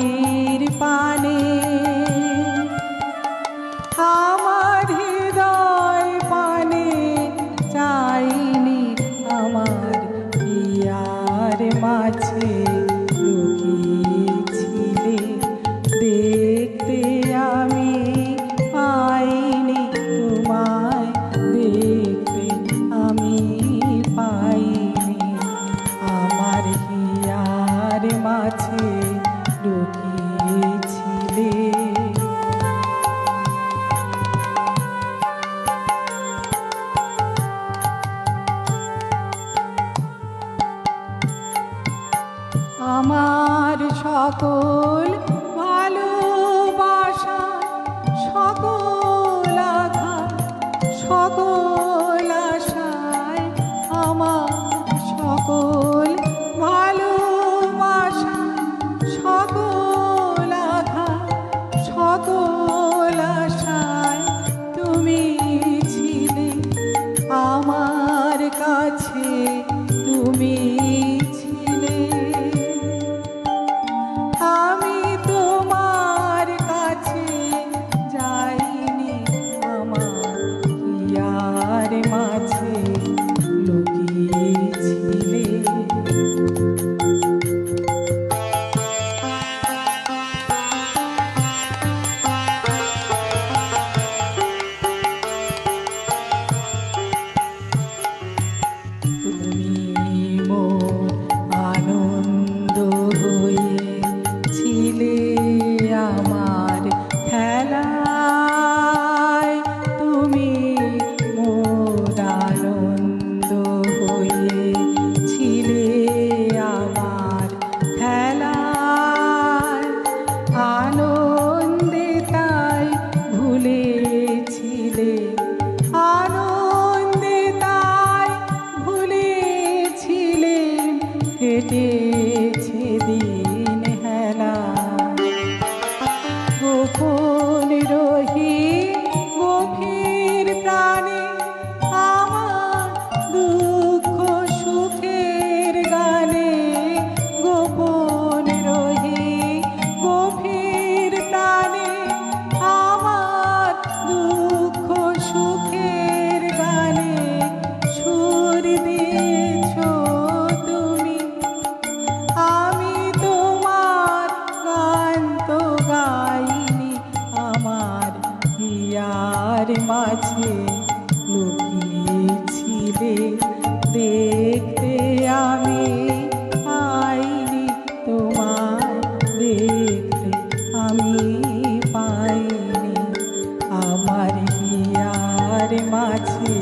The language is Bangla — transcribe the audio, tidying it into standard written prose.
নদীর পানে আমার হৃদয় পানে চাইনি আমার হিয়ার মাঝে লুকিয়েছিলে দেখতে আমি পাইনি তোমায় দেখতে আমি পাইনি আমার হিয়ার মাঝে লুকিয়েছিলে আমার সকল ভালোবাসা সকল আঘাত সকল আশায় আমার সকল ভালোবাসা সকল আঘাত সকল আশায় তুমি ছিলে আমার কাছে তুমি ছিলে আমি তোমার কাছে যাইনি আমার হিয়ার মাঝে লুকিয়েছিলে তুমি মোর আনন্দ হয়ে ছিলে আমার খেলায় তুমি মোর আনন্দ হয়ে ছিলে আমার খেলায় আনন্দে তাই ভুলেছিলে আনন্দে তাই ভুলেছিলে কেটেছে দিন হেলা গোপন রহি গভীর প্রাণে আমার দুঃখ সুখের গানে গোপন রহি গভীর প্রাণে আমার দুঃখ সুখের গানে সুর দিয়েছ তুমি আমি তোমার গান তো গাইনি আমার হিয়ার মাঝে লুকিয়েছিলে দেখতে আমি পাইনি তোমায় দেখতে আমি পাইনি আমার হিয়ার মাঝে